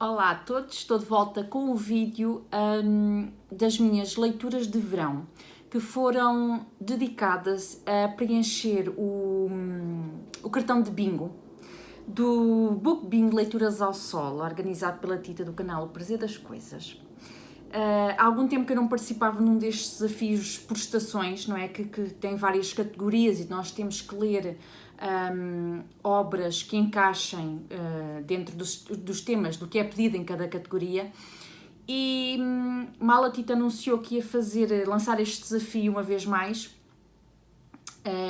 Olá a todos, estou de volta com o vídeo das minhas leituras de verão, que foram dedicadas a preencher o cartão de bingo do Book Bingo Leituras ao Sol, organizado pela Tita do canal O Prazer das Coisas. Há algum tempo que eu não participava num destes desafios por estações, não é? Que tem várias categorias e nós temos que ler obras que encaixem dentro dos temas do que é pedido em cada categoria. E mal a Tita anunciou que ia lançar este desafio uma vez mais,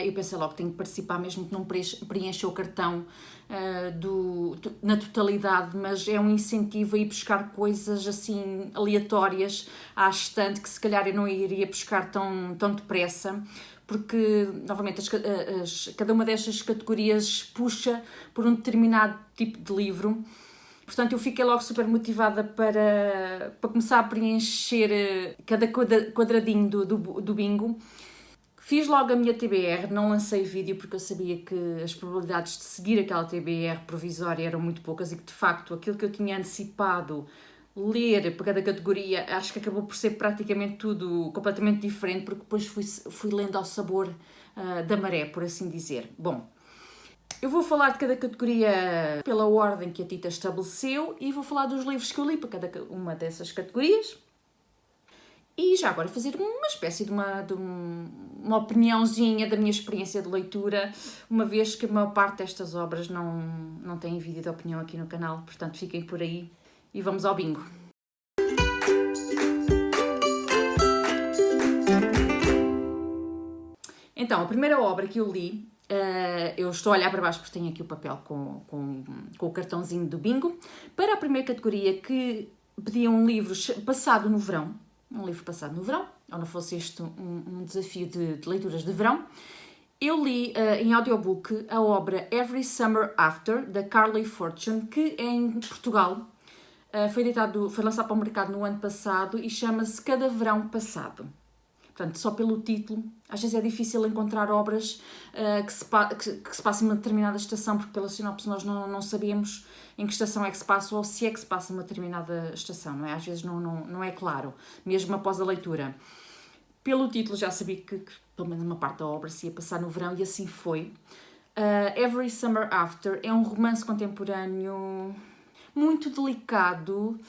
eu pensei logo que tenho que participar, mesmo que não preencha o cartão na totalidade, mas é um incentivo a ir buscar coisas assim aleatórias à estante que se calhar eu não iria buscar tão depressa, porque novamente cada uma destas categorias puxa por um determinado tipo de livro. Portanto, eu fiquei logo super motivada para começar a preencher cada quadradinho do bingo. Fiz logo a minha TBR, não lancei vídeo porque eu sabia que as probabilidades de seguir aquela TBR provisória eram muito poucas e que, de facto, aquilo que eu tinha antecipado ler para cada categoria, acho que acabou por ser praticamente tudo completamente diferente, porque depois fui lendo ao sabor da maré, por assim dizer. Bom, eu vou falar de cada categoria pela ordem que a Tita estabeleceu e vou falar dos livros que eu li para cada uma dessas categorias. E já agora fazer uma espécie de uma opiniãozinha da minha experiência de leitura, uma vez que a maior parte destas obras não tem vídeo de opinião aqui no canal, portanto fiquem por aí e vamos ao bingo. Então, a primeira obra que eu li, eu estou a olhar para baixo porque tenho aqui o papel com o cartãozinho do bingo, para a primeira categoria que pedia um livro passado no verão, ou não fosse este um desafio de leituras de verão, eu li em audiobook a obra Every Summer After, da Carly Fortune, que em Portugal foi lançado para o mercado no ano passado e chama-se Cada Verão Passado. Portanto, só pelo título, às vezes é difícil encontrar obras que se passam em uma determinada estação, porque pela sinopse nós não sabemos em que estação é que se passa ou se é que se passa uma determinada estação, não é? Às vezes não é claro, mesmo após a leitura. Pelo título já sabia que pelo menos uma parte da obra se ia passar no verão e assim foi. Every Summer After é um romance contemporâneo muito delicado.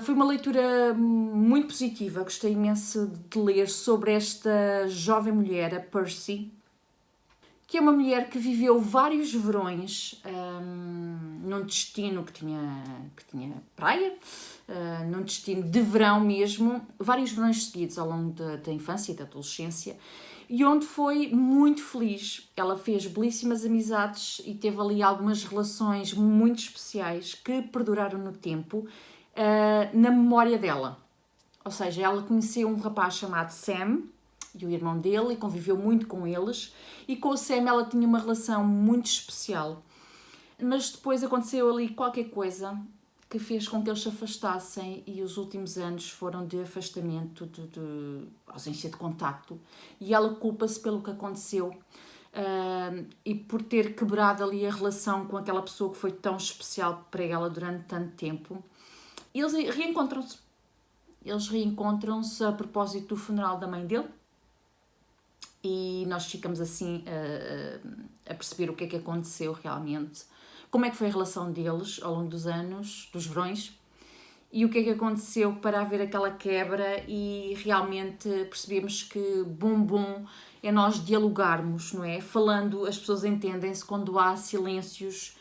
Foi uma leitura muito positiva, gostei imenso de ler sobre esta jovem mulher, a Percy, que é uma mulher que viveu vários verões num destino que tinha praia, num destino de verão mesmo, vários verões seguidos ao longo da infância e da adolescência, e onde foi muito feliz. Ela fez belíssimas amizades e teve ali algumas relações muito especiais que perduraram no tempo, na memória dela. Ou seja, ela conheceu um rapaz chamado Sam e o irmão dele e conviveu muito com eles, e com o Sam ela tinha uma relação muito especial, mas depois aconteceu ali qualquer coisa que fez com que eles se afastassem e os últimos anos foram de afastamento, de ausência de contacto, e ela culpa-se pelo que aconteceu e por ter quebrado ali a relação com aquela pessoa que foi tão especial para ela durante tanto tempo. E eles reencontram-se a propósito do funeral da mãe dele, e nós ficamos assim a perceber o que é que aconteceu realmente, como é que foi a relação deles ao longo dos anos, dos verões, e o que é que aconteceu para haver aquela quebra, e realmente percebemos que bom é nós dialogarmos, não é? Falando, as pessoas entendem-se. Quando há silêncios,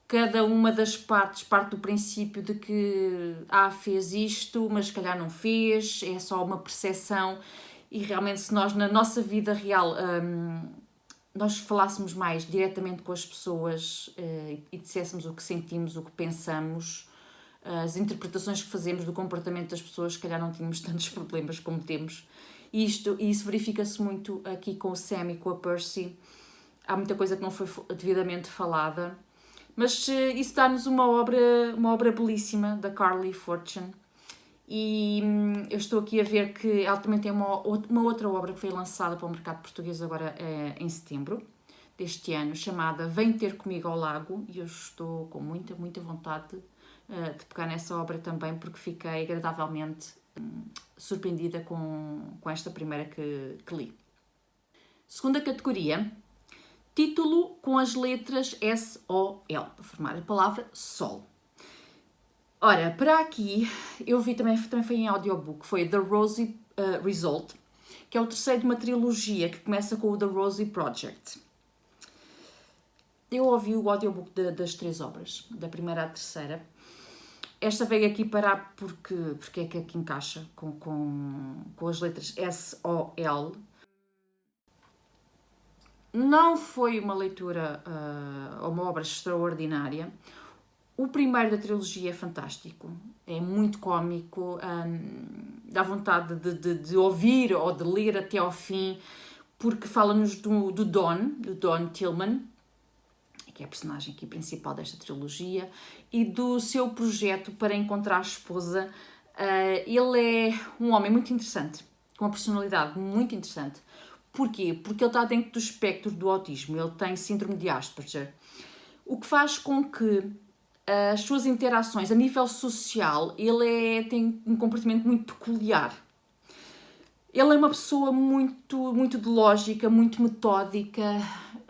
cada uma das partes parte do princípio de que fez isto, mas se calhar não fez, é só uma percepção. E realmente, se nós na nossa vida real nós falássemos mais diretamente com as pessoas e disséssemos o que sentimos, o que pensamos, as interpretações que fazemos do comportamento das pessoas, se calhar não tínhamos tantos problemas como temos. E isso verifica-se muito aqui com o Sam e com a Percy. Há muita coisa que não foi devidamente falada, mas isso dá-nos uma obra belíssima da Carly Fortune. E eu estou aqui a ver que ela também tem uma outra obra que foi lançada para o mercado português agora em setembro este ano, chamada Vem Ter Comigo ao Lago, e eu estou com muita, muita vontade de pegar nessa obra também, porque fiquei agradavelmente surpreendida com esta primeira que li. Segunda categoria, título com as letras S-O-L, para formar a palavra Sol. Ora, para aqui, eu vi também foi em audiobook, foi The Rosie Result, que é o terceiro de uma trilogia que começa com o The Rosie Project. Eu ouvi o audiobook das 3 obras, da primeira à terceira. Esta veio aqui parar porque é que aqui encaixa com as letras S-O-L. Não foi uma leitura ou uma obra extraordinária. O primeiro da trilogia é fantástico, é muito cómico, dá vontade de ouvir ou de ler até ao fim, porque fala-nos do Don Tillman, que é a personagem aqui principal desta trilogia, e do seu projeto para encontrar a esposa. Ele é um homem muito interessante, com uma personalidade muito interessante. Porquê? Porque ele está dentro do espectro do autismo, ele tem síndrome de Asperger, o que faz com que as suas interações a nível social, ele tem um comportamento muito peculiar. Ele é uma pessoa muito, muito de lógica, muito metódica,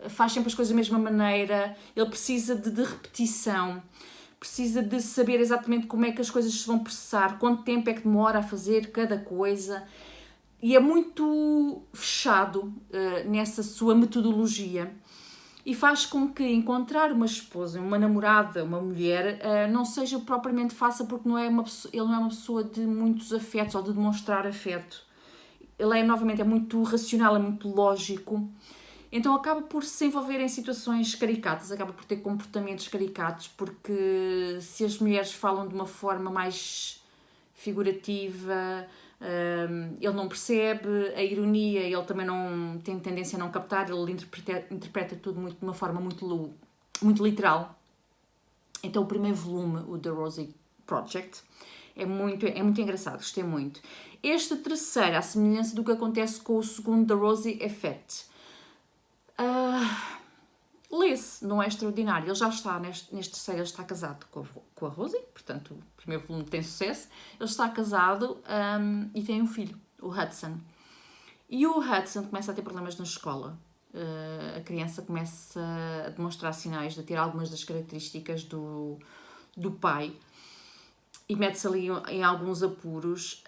faz sempre as coisas da mesma maneira, ele precisa de repetição, precisa de saber exatamente como é que as coisas se vão processar, quanto tempo é que demora a fazer cada coisa, e é muito fechado nessa sua metodologia. E faz com que encontrar uma esposa, uma namorada, uma mulher, não seja propriamente fácil, porque ele não é uma pessoa de muitos afetos ou de demonstrar afeto. Ele novamente, é muito racional, é muito lógico. Então acaba por se envolver em situações caricatas, acaba por ter comportamentos caricatos, porque se as mulheres falam de uma forma mais figurativa, ele não percebe a ironia, ele também não tem tendência a não captar, ele interpreta tudo de uma forma muito literal. Então o primeiro volume, o The Rosie Project, é muito engraçado, gostei muito. Este terceiro, à semelhança do que acontece com o segundo, The Rosie Effect, lê-se, não é extraordinário. Ele já está, neste terceiro, ele está casado com a Rosie, portanto o primeiro volume tem sucesso. Ele está casado e tem um filho, o Hudson. E o Hudson começa a ter problemas na escola. A criança começa a demonstrar sinais de ter algumas das características do pai e mete-se ali em alguns apuros.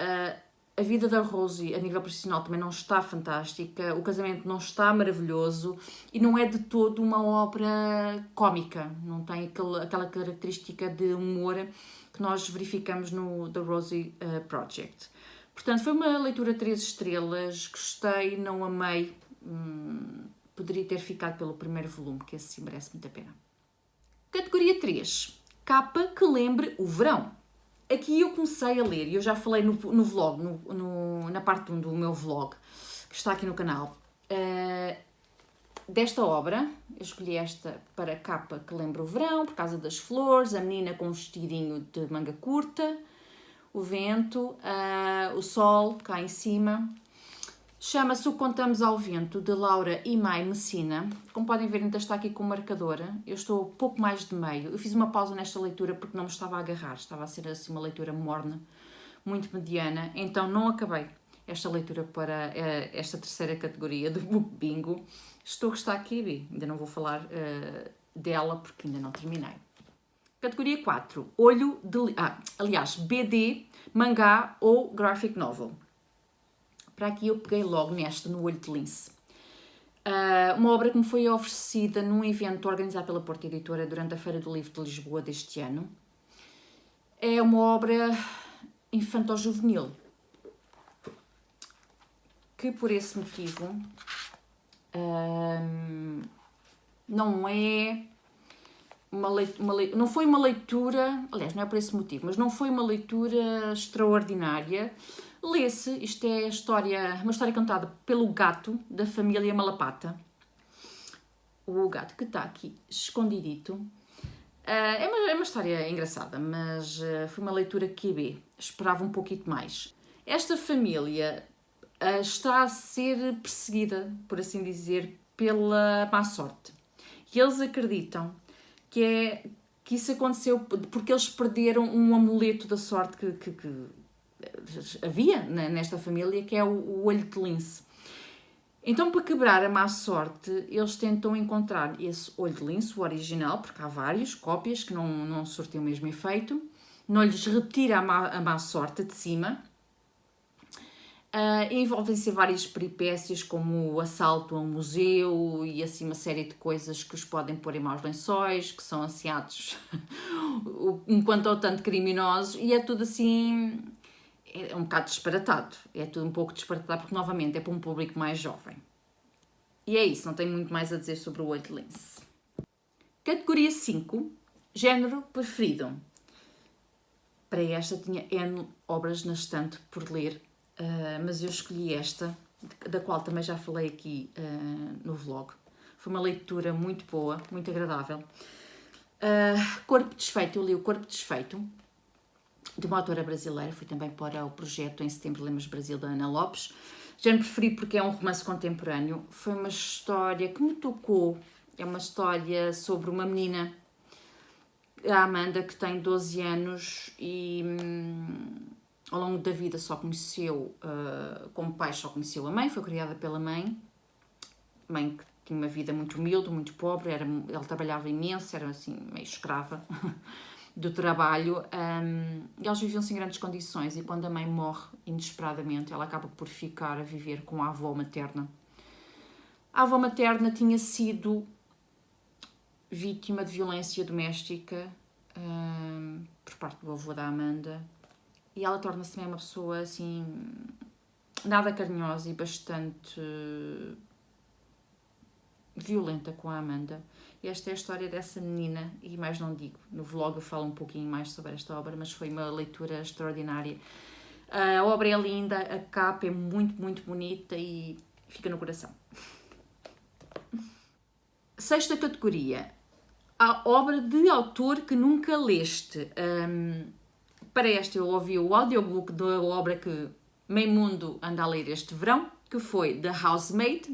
A vida da Rosie, a nível profissional, também não está fantástica, o casamento não está maravilhoso e não é de todo uma obra cómica, não tem aquela característica de humor que nós verificamos no The Rosie Project. Portanto, foi uma leitura 3 estrelas, gostei, não amei, poderia ter ficado pelo primeiro volume, que esse sim merece muito a pena. Categoria 3, capa que lembre o verão. Aqui eu comecei a ler, e eu já falei no vlog, na parte 1 do meu vlog, que está aqui no canal, desta obra. Eu escolhi esta para a capa que lembra o verão, por causa das flores, a menina com um vestidinho de manga curta, o vento, o sol cá em cima. Chama-se O Contamos ao Vento, de Laura Imai Messina. Como podem ver, ainda está aqui com marcadora. Eu estou pouco mais de meio. Eu fiz uma pausa nesta leitura porque não me estava a agarrar. Estava a ser assim uma leitura morna, muito mediana. Então não acabei esta leitura para esta terceira categoria do Book Bingo. Estou a gostar aqui, ainda não vou falar dela porque ainda não terminei. Categoria 4. BD, mangá ou graphic novel. Para aqui eu peguei logo nesta, no Olho de Lince. Uma obra que me foi oferecida num evento organizado pela Porta Editora durante a Feira do Livro de Lisboa deste ano. É uma obra infanto-juvenil, que por esse motivo não é não foi uma leitura, aliás, não é por esse motivo, mas não foi uma leitura extraordinária. Lê-se, isto é uma história contada pelo gato da família Malapata. O gato que está aqui escondidito. É uma história engraçada, mas foi uma leitura QB. Esperava um pouquinho mais. Esta família está a ser perseguida, por assim dizer, pela má sorte. E eles acreditam que isso aconteceu porque eles perderam um amuleto da sorte que havia nesta família, que é o olho de lince. Então, para quebrar a má sorte, eles tentam encontrar esse olho de lince, o original, porque há várias cópias que não surtem o mesmo efeito, não lhes retira a má sorte de cima. Envolvem-se várias peripécias, como o assalto a um museu e assim uma série de coisas que os podem pôr em maus lençóis, que são ansiados um quanto ao tanto criminosos, e é tudo assim, é um bocado disparatado, é tudo um pouco disparatado, porque novamente é para um público mais jovem. E é isso, não tenho muito mais a dizer sobre o olho de lince. Categoria 5, género preferido. Para esta tinha N obras na estante por ler, mas eu escolhi esta, da qual também já falei aqui no vlog. Foi uma leitura muito boa, muito agradável. Corpo Desfeito, eu li o Corpo Desfeito, de uma autora brasileira, fui também para o projeto Em Setembro Lemos Brasil, da Ana Lopes. Já me preferi porque é um romance contemporâneo. Foi uma história que me tocou. É uma história sobre uma menina, a Amanda, que tem 12 anos e ao longo da vida só conheceu, como pai, só conheceu a mãe, foi criada pela mãe que tinha uma vida muito humilde, muito pobre, ela trabalhava imenso, era assim meio escrava do trabalho, e eles viviam-se em grandes condições, e quando a mãe morre inesperadamente, ela acaba por ficar a viver com a avó materna. A avó materna tinha sido vítima de violência doméstica por parte do avô da Amanda, e ela torna-se também uma pessoa assim nada carinhosa e bastante violenta com a Amanda. E esta é a história dessa menina, e mais não digo. No vlog eu falo um pouquinho mais sobre esta obra, mas foi uma leitura extraordinária. A obra é linda, a capa é muito, muito bonita e fica no coração. Sexta categoria. A obra de autor que nunca leste. Para esta eu ouvi o audiobook da obra que meio mundo anda a ler este verão, que foi The Housemaid,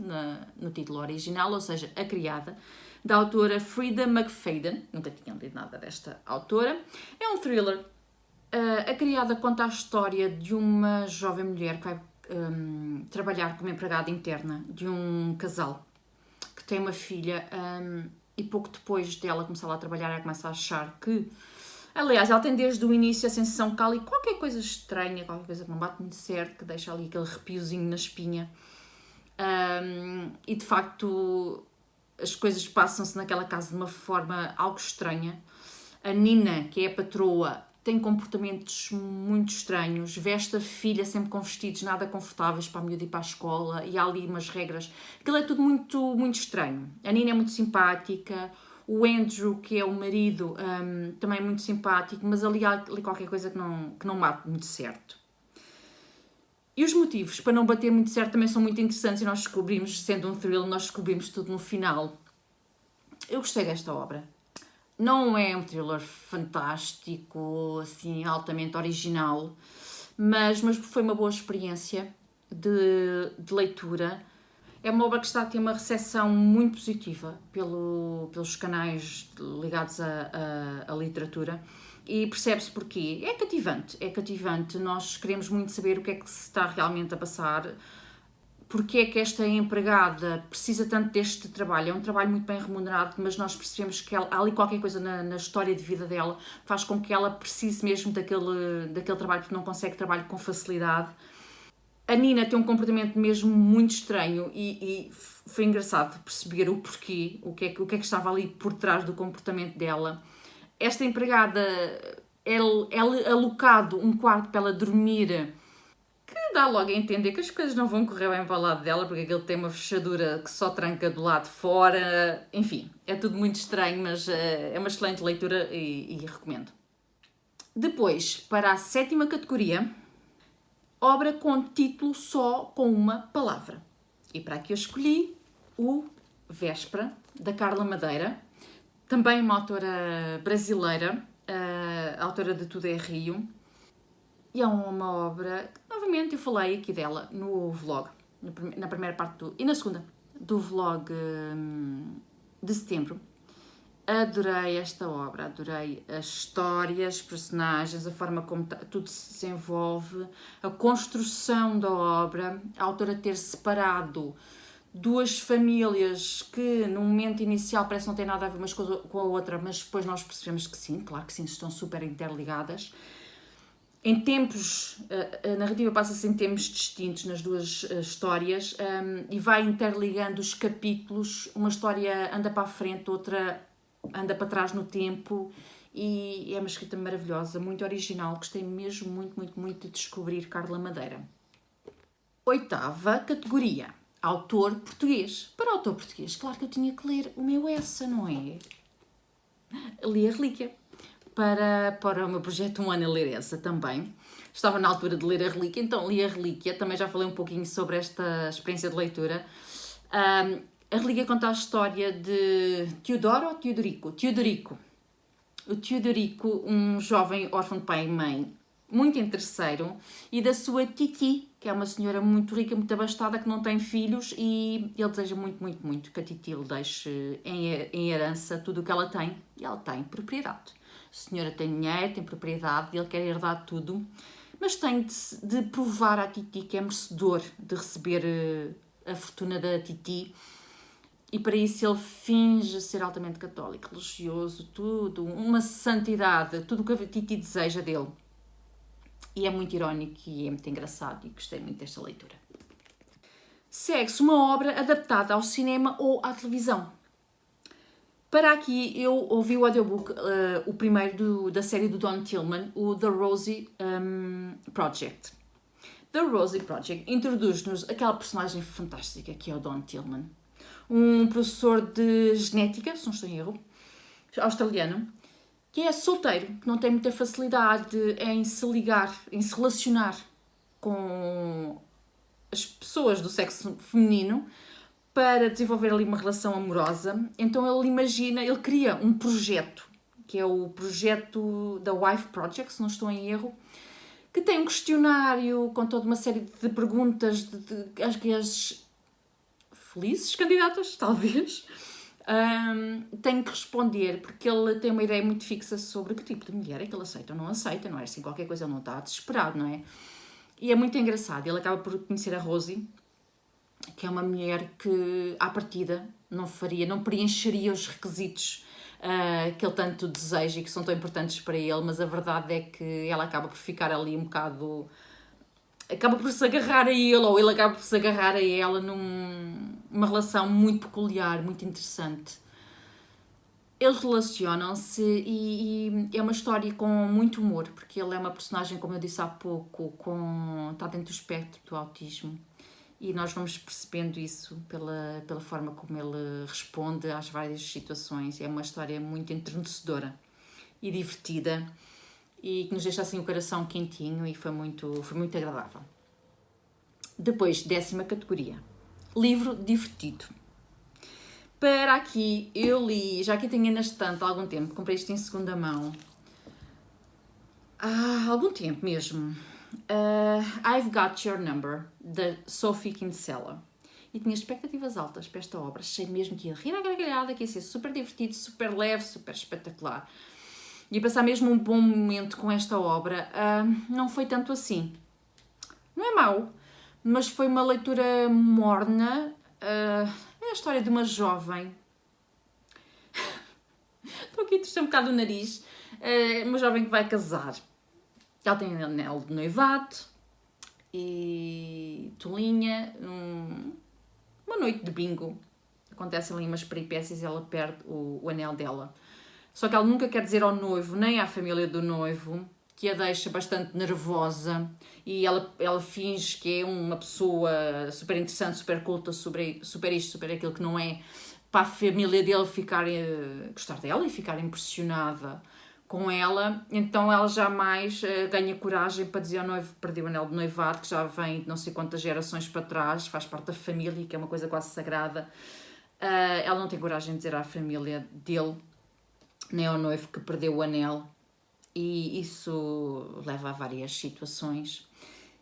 no título original, ou seja, A Criada, da autora Frida McFadden. Nunca tinha lido nada desta autora. É um thriller. A Criada conta a história de uma jovem mulher que vai trabalhar como empregada interna de um casal que tem uma filha, e pouco depois dela começar lá a trabalhar, ela começa a achar que... Aliás, ela tem desde o início a sensação que há ali qualquer coisa estranha, qualquer coisa que não bate muito certo, que deixa ali aquele arrepiozinho na espinha. E de facto as coisas passam-se naquela casa de uma forma algo estranha. A Nina, que é a patroa, tem comportamentos muito estranhos, veste a filha sempre com vestidos nada confortáveis para a miúda ir para a escola, e há ali umas regras. Aquilo é tudo muito, muito estranho. A Nina é muito simpática, o Andrew, que é o marido, também é muito simpático, mas ali há ali qualquer coisa que não bate muito certo. E os motivos para não bater muito certo também são muito interessantes, e nós descobrimos, sendo um thriller, nós descobrimos tudo no final. Eu gostei desta obra. Não é um thriller fantástico, assim, altamente original, mas foi uma boa experiência de leitura. É uma obra que está a ter uma recepção muito positiva pelos canais ligados à literatura, e percebe-se porquê. É cativante, nós queremos muito saber o que é que se está realmente a passar, porque é que esta empregada precisa tanto deste trabalho. É um trabalho muito bem remunerado, mas nós percebemos que há ali qualquer coisa na história de vida dela que faz com que ela precise mesmo daquele trabalho, porque não consegue trabalho com facilidade. A Nina tem um comportamento mesmo muito estranho, e foi engraçado perceber o porquê, o que é que estava ali por trás do comportamento dela. Esta empregada é alocado um quarto para ela dormir, que dá logo a entender que as coisas não vão correr bem para o lado dela, porque aquele tem uma fechadura que só tranca do lado de fora. Enfim, é tudo muito estranho, mas é uma excelente leitura e recomendo. Depois, para a sétima categoria, obra com título só com uma palavra. E para aqui eu escolhi o Véspera, da Carla Madeira, também uma autora brasileira, autora de Tudo é Rio. E é uma obra, novamente eu falei aqui dela no vlog, na primeira parte e na segunda do vlog de setembro. Adorei esta obra, adorei as histórias, os personagens, a forma como tudo se desenvolve, a construção da obra, a autora ter separado duas famílias que no momento inicial parece não ter nada a ver umas com a outra, mas depois nós percebemos que sim, claro que sim, estão super interligadas. Em tempos, a narrativa passa-se em tempos distintos nas duas histórias e vai interligando os capítulos, uma história anda para a frente, outra anda para trás no tempo e é uma escrita maravilhosa, muito original, gostei mesmo muito de descobrir Carla Madeira. 8ª categoria, autor português. Para autor português, claro que eu tinha que ler o meu essa, não é? Li a Relíquia. Para o meu projeto Um Ano a Ler essa também. Estava na altura de ler a Relíquia, então li a Relíquia, também já falei um pouquinho sobre esta experiência de leitura. A Relíquia conta a história de Teodoro ou Teodorico? Teodorico. O Teodorico, um jovem órfão de pai e mãe, muito interesseiro, e da sua Titi, que é uma senhora muito rica, muito abastada, que não tem filhos, e ele deseja muito que a Titi lhe deixe em herança tudo o que ela tem, e ela tem propriedade. A senhora tem dinheiro, tem propriedade, e ele quer herdar tudo, mas tem de provar à Titi que é merecedor de receber a fortuna da Titi, e para isso ele finge ser altamente católico, religioso, tudo, uma santidade, tudo o que a Titi deseja dele. E é muito irónico e é muito engraçado e gostei muito desta leitura. Segue-se uma obra adaptada ao cinema ou à televisão. Para aqui eu ouvi o audiobook, o primeiro da série do Don Tillman, o The Rosie Project. The Rosie Project introduz-nos aquela personagem fantástica que é o Don Tillman. Um professor de genética, se não estou em erro, australiano, que é solteiro, que não tem muita facilidade em se ligar, em se relacionar com as pessoas do sexo feminino para desenvolver ali uma relação amorosa. Então ele cria um projeto, que é o projeto da Wife Project, se não estou em erro, que tem um questionário com toda uma série de perguntas acho que as felizes candidatas, talvez, tem que responder, porque ele tem uma ideia muito fixa sobre que tipo de mulher é que ele aceita ou não aceita, não é assim qualquer coisa, ele não está desesperado, não é? E é muito engraçado, ele acaba por conhecer a Rosie, que é uma mulher que, à partida, não preencheria os requisitos que ele tanto deseja e que são tão importantes para ele, mas a verdade é que ela acaba por ficar ali um bocado... acaba por se agarrar a ele, ou ele acaba por se agarrar a ela numa relação muito peculiar, muito interessante. Eles relacionam-se e é uma história com muito humor, porque ele é uma personagem, como eu disse há pouco, está dentro do espectro do autismo. E nós vamos percebendo isso pela forma como ele responde às várias situações. É uma história muito enternecedora e divertida e que nos deixa assim o coração quentinho e foi muito agradável. Depois, 10ª categoria. Livro divertido. Para aqui, eu li, já que tenho na estante há algum tempo, comprei isto em segunda mão. Há algum tempo mesmo. I've Got Your Number, da Sophie Kinsella. E tinha expectativas altas para esta obra. Achei mesmo que ia rir à gargalhada, que ia ser super divertido, super leve, super espetacular. E a passar mesmo um bom momento com esta obra. Não foi tanto assim. Não é mau, mas foi uma leitura morna. É a história de uma jovem. Estou aqui a torcer um bocado o nariz. Uma jovem que vai casar. Ela tem um anel de noivado e tolinha, uma noite de bingo. Acontecem ali umas peripécias e ela perde o anel dela. Só que ela nunca quer dizer ao noivo, nem à família do noivo, que a deixa bastante nervosa e ela finge que é uma pessoa super interessante, super culta, super isto, super aquilo, que não é, para a família dele gostar dela e ficar impressionada com ela. Então ela jamais ganha coragem para dizer ao noivo que perdeu o anel de noivado, que já vem de não sei quantas gerações para trás, faz parte da família, que é uma coisa quase sagrada. Ela não tem coragem de dizer à família dele, nem ao noivo, que perdeu o anel, e isso leva a várias situações.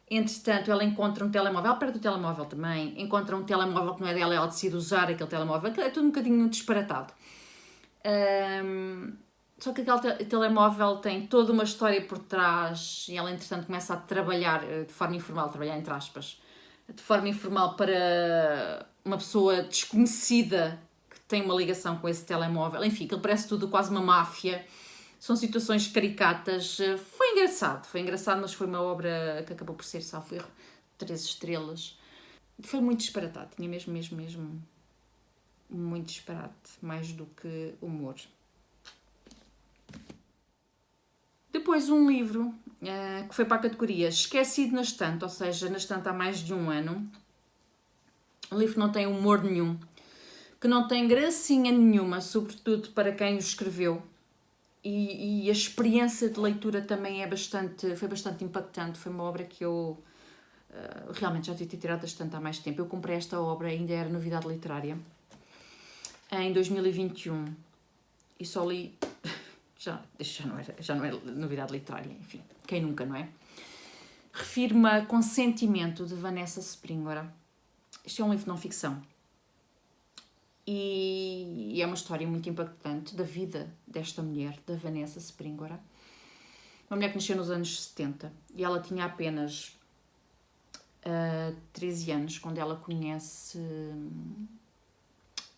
Entretanto, ela encontra um telemóvel, ela perde o telemóvel também, encontra um telemóvel que não é dela, ela decide usar aquele telemóvel, aquilo é tudo um bocadinho disparatado. Só que aquele telemóvel tem toda uma história por trás e ela, entretanto, começa a trabalhar de forma informal, trabalhar entre aspas, de forma informal para uma pessoa desconhecida que tem uma ligação com esse telemóvel. Enfim, aquilo parece tudo quase uma máfia. São situações caricatas. Foi engraçado, mas foi uma obra que acabou por ser, salvo erro, 3 estrelas. Foi muito disparatado, tinha mesmo muito disparate, mais do que humor. Depois um livro que foi para a categoria Esquecido na Estante, ou seja, na estante há mais de um ano. Um livro que não tem humor nenhum, que não tem gracinha nenhuma, sobretudo para quem o escreveu. E a experiência de leitura também foi bastante impactante. Foi uma obra que eu realmente já devia ter tirado da estante há mais tempo. Eu comprei esta obra, ainda era novidade literária, em 2021. E só li... Já não era novidade literária, enfim. Quem nunca, não é? Refiro-me a Consentimento, de Vanessa Springora. Este é um livro de não-ficção. E é uma história muito impactante da vida desta mulher, da Vanessa Springora. Uma mulher que nasceu nos anos 70 e ela tinha apenas 13 anos quando ela conhece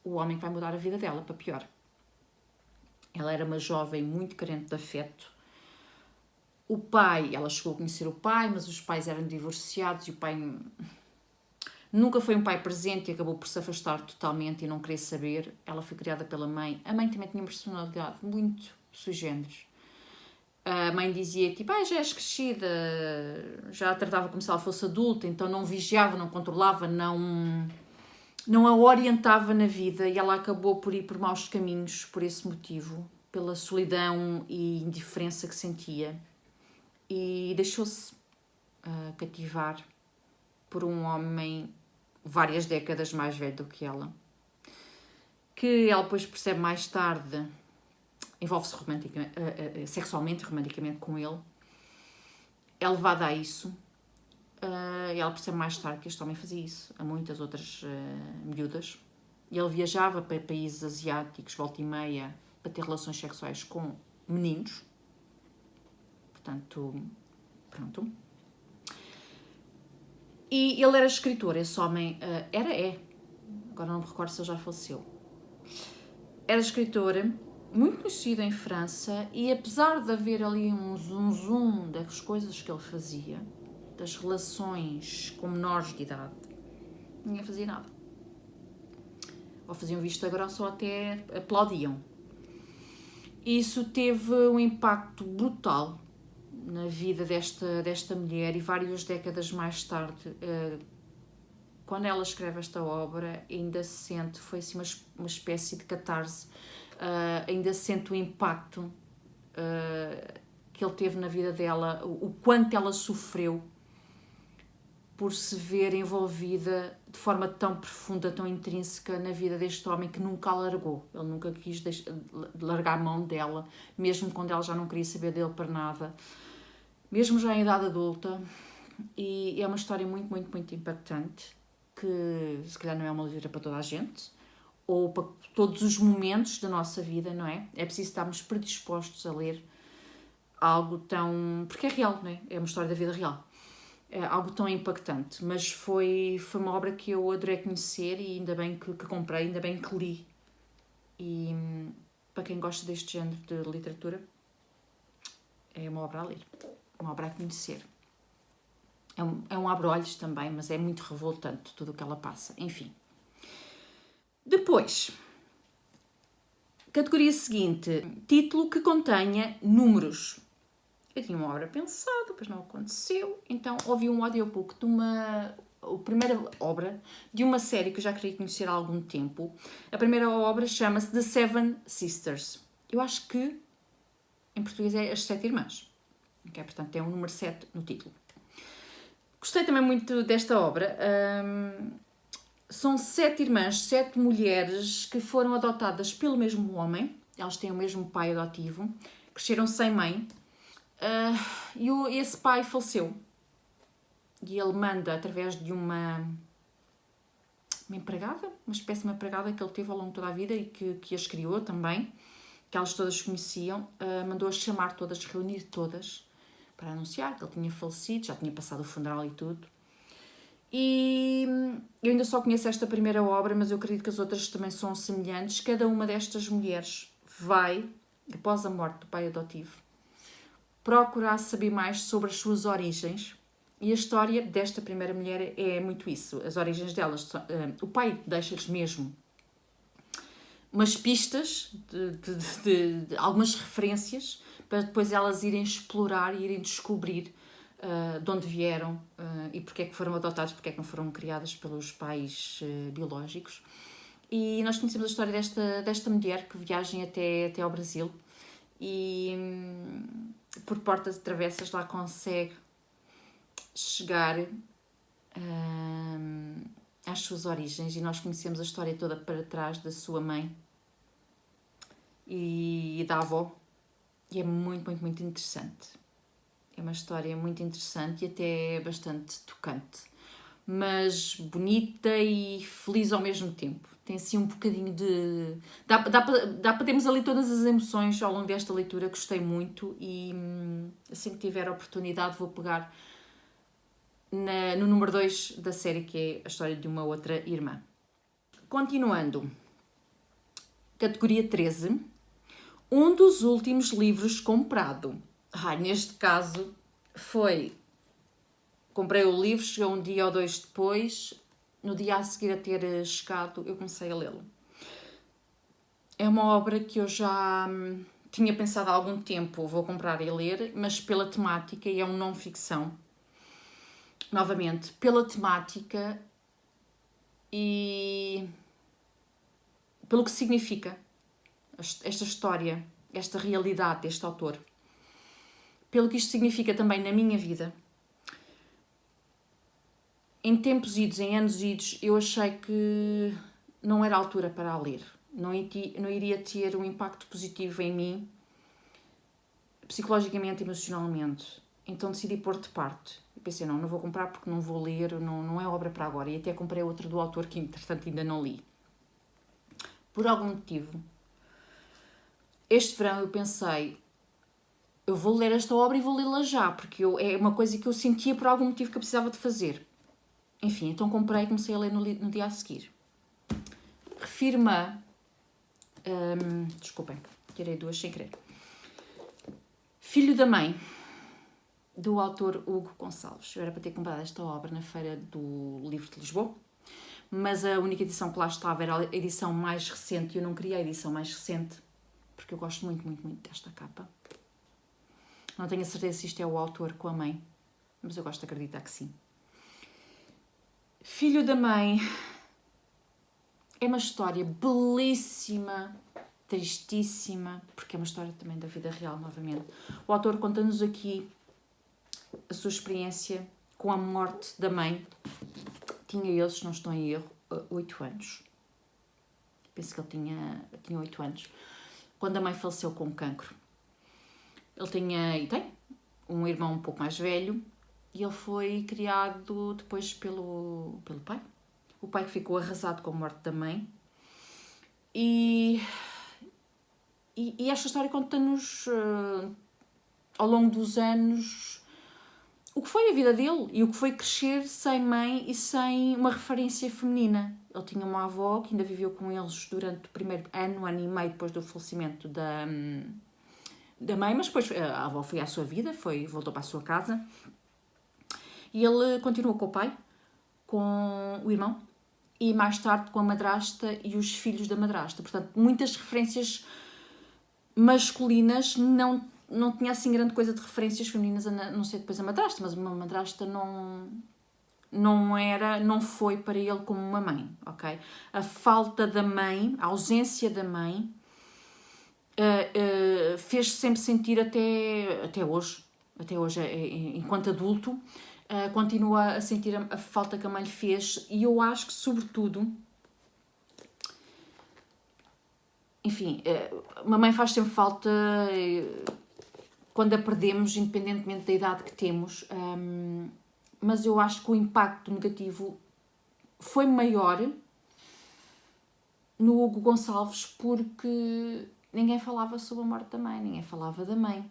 o homem que vai mudar a vida dela para pior. Ela era uma jovem muito carente de afeto. O pai, ela chegou a conhecer o pai, mas os pais eram divorciados e o pai nunca foi um pai presente e acabou por se afastar totalmente e não querer saber. Ela foi criada pela mãe. A mãe também tinha uma personalidade muito sui generis. A mãe dizia, tipo, já és crescida, já a tratava como se ela fosse adulta, então não vigiava, não controlava, não a orientava na vida e ela acabou por ir por maus caminhos por esse motivo, pela solidão e indiferença que sentia. E deixou-se cativar por um homem várias décadas mais velho do que ela, que ela depois percebe mais tarde, envolve-se sexualmente e romanticamente com ele, é levada a isso, e ela percebe mais tarde que este homem fazia isso a muitas outras miúdas. Ele viajava para países asiáticos, volta e meia, para ter relações sexuais com meninos. Portanto, pronto. E ele era escritor, esse homem agora não me recordo se ele já faleceu. Era escritor, muito conhecido em França, e apesar de haver ali um zoom das coisas que ele fazia, das relações com menores de idade, ninguém fazia nada. Ou faziam vista grossa ou até aplaudiam. Isso teve um impacto brutal na vida desta mulher, e várias décadas mais tarde, quando ela escreve esta obra, ainda se sente, foi assim uma espécie de catarse, ainda se sente o impacto que ele teve na vida dela, o quanto ela sofreu por se ver envolvida de forma tão profunda, tão intrínseca na vida deste homem que nunca a largou. Ele nunca quis largar a mão dela, mesmo quando ela já não queria saber dele para nada, mesmo já em idade adulta. E é uma história muito, muito, muito impactante, que se calhar não é uma leitura para toda a gente, ou para todos os momentos da nossa vida, não é? É preciso estarmos predispostos a ler algo tão... porque é real, não é? É uma história da vida real. É algo tão impactante, mas foi uma obra que eu adorei conhecer e ainda bem que comprei, ainda bem que li. E para quem gosta deste género de literatura, é uma obra a ler, uma obra a conhecer. É um abre-olhos também, mas é muito revoltante tudo o que ela passa. Enfim. Depois, categoria seguinte, título que contenha números. Eu tinha uma obra pensada, depois não aconteceu, então ouvi um audiobook de a primeira obra de uma série que eu já queria conhecer há algum tempo. A primeira obra chama-se The Seven Sisters. Eu acho que em português é As Sete Irmãs. Okay? Portanto, tem o número 7 no título. Gostei também muito desta obra. São 7 irmãs, 7 mulheres que foram adotadas pelo mesmo homem. Elas têm o mesmo pai adotivo. Cresceram sem mãe. E esse pai faleceu. e ele manda através de uma empregada, uma espécie de uma empregada que ele teve ao longo de toda a vida e que as criou também, que elas todas conheciam, mandou-as chamar todas, reunir todas, para anunciar que ele tinha falecido, já tinha passado o funeral e tudo. E eu ainda só conheço esta primeira obra, mas eu acredito que as outras também são semelhantes. Cada uma destas mulheres vai, após a morte do pai adotivo, procurar saber mais sobre as suas origens. E a história desta primeira mulher é muito isso. As origens delas, o pai deixa-lhes mesmo umas pistas de algumas referências para depois elas irem explorar e irem descobrir de onde vieram e porque é que foram adotados, porque é que não foram criadas pelos pais biológicos. E nós conhecemos a história desta mulher que viaja até ao Brasil e por portas e travessas lá consegue chegar às suas origens, e nós conhecemos a história toda para trás da sua mãe e da avó, e é muito, muito, muito interessante. É uma história muito interessante e até bastante tocante, mas bonita e feliz ao mesmo tempo. Tem assim um bocadinho de... Dá para termos ali todas as emoções ao longo desta leitura. Gostei muito e assim que tiver a oportunidade vou pegar no número 2 da série, que é a história de uma outra irmã. Continuando, categoria 13, um dos últimos livros comprado. Neste caso comprei o livro, chegou um dia ou dois depois, no dia a seguir a ter chegado eu comecei a lê-lo. É uma obra que eu já tinha pensado há algum tempo, vou comprar e ler, mas pela temática, e é um não-ficção, novamente, pela temática e pelo que significa esta história, esta realidade deste autor. Pelo que isto significa também na minha vida. Em tempos idos, em anos idos, eu achei que não era a altura para a ler. Não iria ter um impacto positivo em mim, psicologicamente e emocionalmente. Então decidi pôr de parte. Eu pensei, não vou comprar porque não vou ler, não é obra para agora. E até comprei outra do autor que, entretanto, ainda não li. Por algum motivo, este verão eu pensei, eu vou ler esta obra e vou lê-la já, porque é uma coisa que eu sentia por algum motivo que eu precisava de fazer. Enfim, então comprei e comecei a ler no dia a seguir. Refiro-me a... desculpem, tirei duas sem querer. Filho da Mãe, do autor Hugo Gonçalves. Eu era para ter comprado esta obra na Feira do Livro de Lisboa, mas a única edição que lá estava era a edição mais recente, e eu não queria a edição mais recente, porque eu gosto muito, muito, muito desta capa. Não tenho a certeza se isto é o autor com a mãe, mas eu gosto de acreditar que sim. Filho da Mãe é uma história belíssima, tristíssima, porque é uma história também da vida real, novamente. O autor conta-nos aqui a sua experiência com a morte da mãe. Tinha ele, se não estou em erro, 8 anos. Penso que ele tinha 8 anos. Quando a mãe faleceu com cancro. Ele tem um irmão um pouco mais velho e ele foi criado depois pelo pai. O pai que ficou arrasado com a morte da mãe. E esta história conta-nos, ao longo dos anos, o que foi a vida dele e o que foi crescer sem mãe e sem uma referência feminina. Ele tinha uma avó que ainda viveu com eles durante o primeiro ano e meio depois do falecimento da mãe, mas depois a avó foi à sua vida, voltou para a sua casa. E ele continuou com o pai, com o irmão, e mais tarde com a madrasta e os filhos da madrasta. Portanto, muitas referências masculinas, não tinha assim grande coisa de referências femininas, a não ser depois a madrasta, mas uma madrasta não foi para ele como uma mãe, ok? A falta da mãe, a ausência da mãe, fez-se sempre sentir até hoje, enquanto adulto, continua a sentir a falta que a mãe lhe fez, e eu acho que, sobretudo, enfim, uma mãe faz sempre falta quando a perdemos, independentemente da idade que temos, mas eu acho que o impacto negativo foi maior no Hugo Gonçalves porque ninguém falava sobre a morte da mãe, ninguém falava da mãe.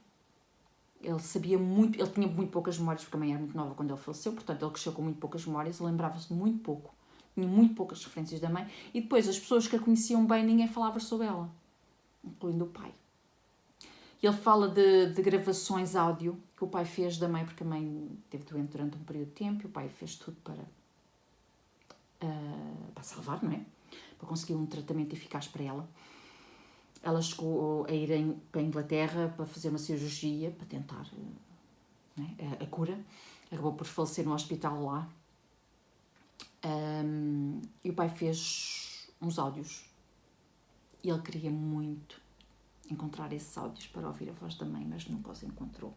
Ele sabia muito, ele tinha muito poucas memórias porque a mãe era muito nova quando ele faleceu, portanto ele cresceu com muito poucas memórias, lembrava-se muito pouco, tinha muito poucas referências da mãe e depois as pessoas que a conheciam bem ninguém falava sobre ela, incluindo o pai. Ele fala de gravações áudio que o pai fez da mãe, porque a mãe esteve doente durante um período de tempo e o pai fez tudo para salvar, não é? Para conseguir um tratamento eficaz para ela. Ela chegou a ir para a Inglaterra para fazer uma cirurgia, para tentar, né, a cura. Acabou por falecer no hospital lá. E o pai fez uns áudios. E ele queria muito encontrar esses áudios para ouvir a voz da mãe, mas nunca os encontrou.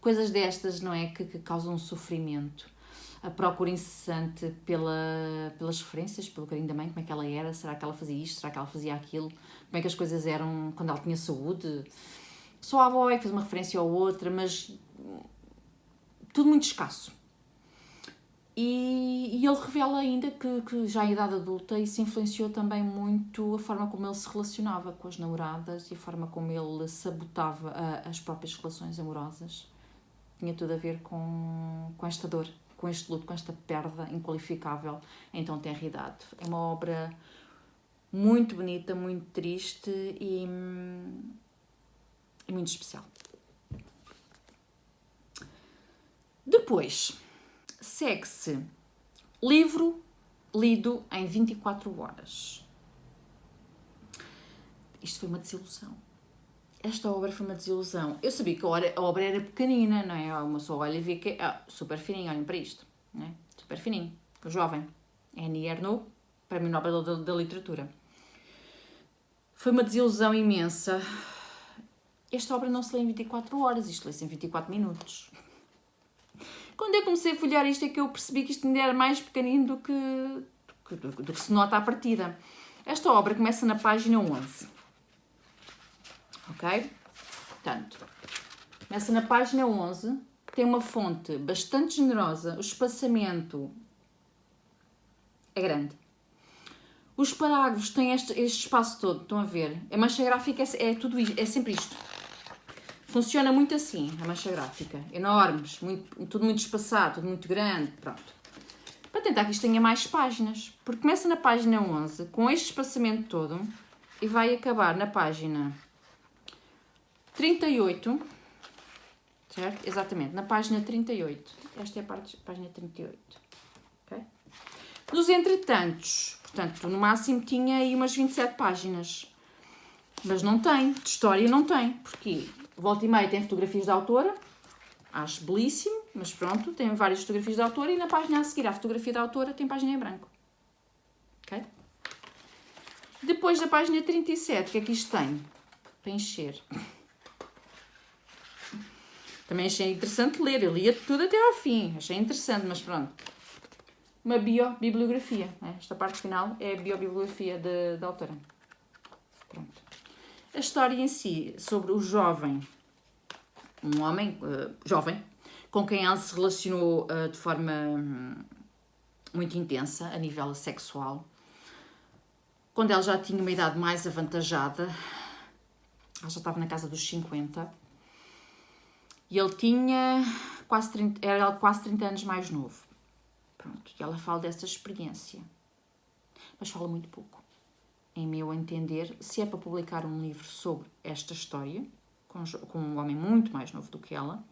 Coisas destas, não é? Que causam um sofrimento. A procura incessante pelas referências, pelo carinho da mãe, como é que ela era, será que ela fazia isto, será que ela fazia aquilo, como é que as coisas eram quando ela tinha saúde. Só a avó é que fez uma referência ou outra, mas tudo muito escasso. E ele revela ainda que já em idade adulta isso influenciou também muito a forma como ele se relacionava com as namoradas e a forma como ele sabotava as próprias relações amorosas. Tinha tudo a ver com esta dor, com este luto, com esta perda inqualificável em tão tenra idade. É uma obra muito bonita, muito triste e muito especial. Depois, segue-se livro lido em 24 horas. Isto foi uma desilusão. Esta obra foi uma desilusão. Eu sabia que a obra era pequenina, não é? Uma só olha e vê que é super fininho, olhem para isto. Não é? Super fininho. Jovem. Annie Ernaux, Prémio Nobel da Literatura. Foi uma desilusão imensa. Esta obra não se lê em 24 horas, isto lê-se em 24 minutos. Quando eu comecei a folhear isto é que eu percebi que isto ainda era mais pequenino do que se nota à partida. Esta obra começa na página 11. Ok? Portanto, começa na página 11, tem uma fonte bastante generosa, o espaçamento é grande. Os parágrafos têm este espaço todo, estão a ver? A mancha gráfica é tudo isto, é sempre isto. Funciona muito assim, a mancha gráfica. Enormes, tudo muito espaçado, tudo muito grande, pronto. Para tentar que isto tenha mais páginas. Porque começa na página 11, com este espaçamento todo, e vai acabar na página 38, certo? Exatamente, na página 38. Esta é a página 38. Ok? Nos entretantos, portanto, no máximo tinha aí umas 27 páginas. Mas não tem, de história não tem. Porquê? Volta e meia tem fotografias da autora, acho belíssimo, mas pronto, tem várias fotografias da autora e na página a seguir à fotografia da autora tem página em branco. Ok? Depois da página 37, o que é que isto tem? Para encher. Também achei interessante ler, eu lia tudo até ao fim, achei interessante, mas pronto. Uma biobibliografia, né? Esta parte final é a biobibliografia da autora. Pronto. A história em si, sobre o jovem, um homem jovem, com quem ela se relacionou de forma muito intensa, a nível sexual, quando ela já tinha uma idade mais avantajada, ela já estava na casa dos 50, e ele tinha era quase 30 anos mais novo. Pronto, e ela fala dessa experiência, mas fala muito pouco. Em meu entender, se é para publicar um livro sobre esta história, com um homem muito mais novo do que ela,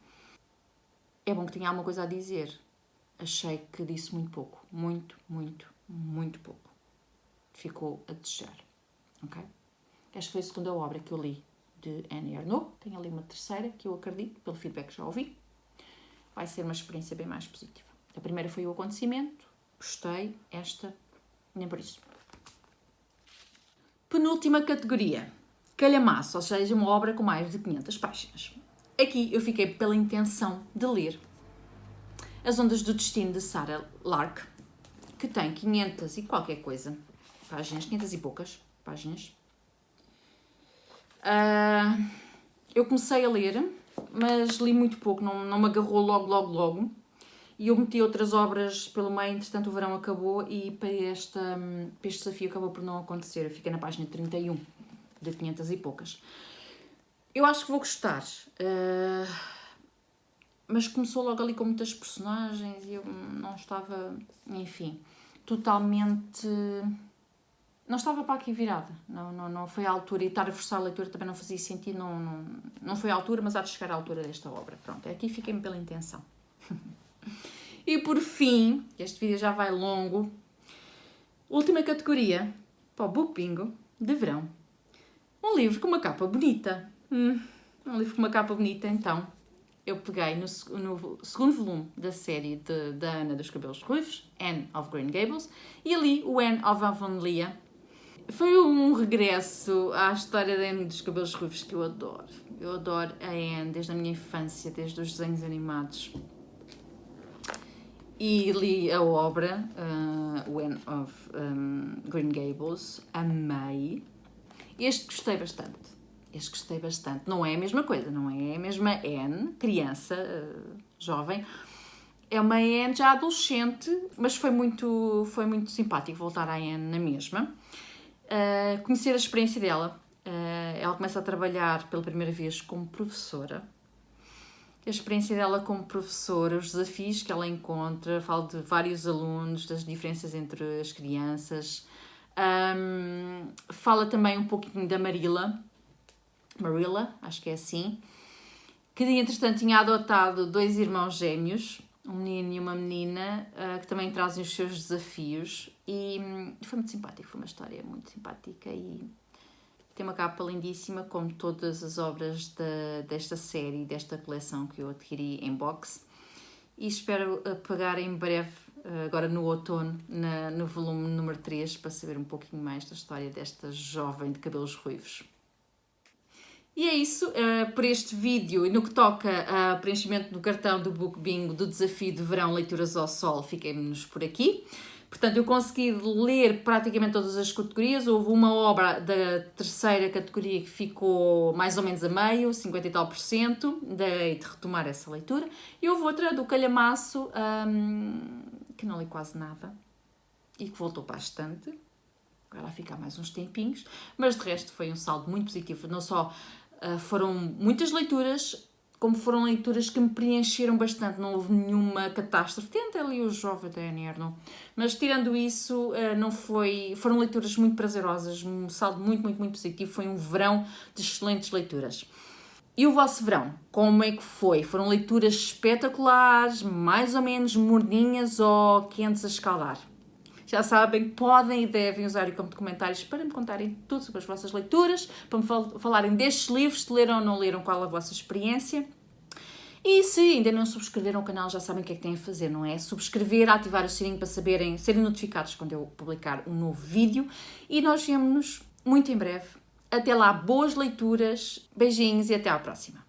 é bom que tenha alguma coisa a dizer. Achei que disse muito pouco. Muito, muito, muito pouco. Ficou a desejar. Ok? Esta foi a segunda obra que eu li de Annie Ernaux. Tenho ali uma terceira que eu acredito, pelo feedback que já ouvi, vai ser uma experiência bem mais positiva. A primeira foi o acontecimento. Gostei. Esta, nem por isso. Penúltima categoria, calhamaço, ou seja, uma obra com mais de 500 páginas. Aqui eu fiquei pela intenção de ler As Ondas do Destino de Sarah Lark, que tem 500 e qualquer coisa páginas, 500 e poucas páginas. Eu comecei a ler, mas li muito pouco, não me agarrou logo. e eu meti outras obras pelo meio, entretanto o verão acabou e para este desafio acabou por não acontecer. Eu fiquei na página 31, de 500 e poucas. Eu acho que vou gostar, mas começou logo ali com muitas personagens e eu não estava, enfim, totalmente... Não estava para aqui virada, não foi à altura, e estar a forçar a leitura também não fazia sentido, não foi à altura, mas há de chegar à altura desta obra. Pronto, aqui fiquei-me pela intenção. E por fim, este vídeo já vai longo, última categoria, para o Book Bingo de verão. Um livro com uma capa bonita. Um livro com uma capa bonita, então eu peguei no segundo volume da série da Ana dos Cabelos Ruivos, Anne of Green Gables, e ali o Anne of Avonlea. Foi um regresso à história da Anne dos Cabelos Ruivos que eu adoro. Eu adoro a Anne desde a minha infância, desde os desenhos animados. E li a obra, o Anne of Green Gables, amei. Este gostei bastante. Não é a mesma coisa, não é a mesma Anne, criança, jovem. É uma Anne já adolescente, mas foi muito simpático voltar à Anne na mesma. Conhecer a experiência dela. Ela começa a trabalhar pela primeira vez como professora. A experiência dela como professora, os desafios que ela encontra, falo de vários alunos, das diferenças entre as crianças. Fala também um pouquinho da Marilla, acho que é assim, que entretanto tinha adotado 2 irmãos gêmeos, um menino e uma menina, que também trazem os seus desafios, e foi muito simpático, foi uma história muito simpática e tem uma capa lindíssima, como todas as obras desta série, desta coleção que eu adquiri em box, e espero pegar em breve, agora no outono, no volume número 3, para saber um pouquinho mais da história desta jovem de cabelos ruivos. E é isso, por este vídeo, e no que toca a preenchimento do cartão do Book Bingo do desafio de verão Leituras ao Sol, fiquemos por aqui. Portanto, eu consegui ler praticamente todas as categorias. Houve uma obra da terceira categoria que ficou mais ou menos a meio, 50 e tal %, de retomar essa leitura. E houve outra do calhamaço, que não li quase nada e que voltou bastante. Agora vai ficar mais uns tempinhos. Mas de resto foi um saldo muito positivo. Não só foram muitas leituras, como foram leituras que me preencheram bastante, não houve nenhuma catástrofe. Tenta ali o jovem da Annie Ernaux. Mas tirando isso, foram leituras muito prazerosas, um saldo muito positivo, foi um verão de excelentes leituras. E o vosso verão, como é que foi? Foram leituras espetaculares, mais ou menos morninhas ou quentes a escaldar? Já sabem, podem e devem usar o campo de comentários para me contarem tudo sobre as vossas leituras, para me falarem destes livros, se leram ou não leram, qual a vossa experiência. E se ainda não subscreveram o canal, já sabem o que é que têm a fazer, não é? Subscrever, ativar o sininho para serem notificados quando eu publicar um novo vídeo. E nós vemo-nos muito em breve. Até lá, boas leituras, beijinhos e até à próxima.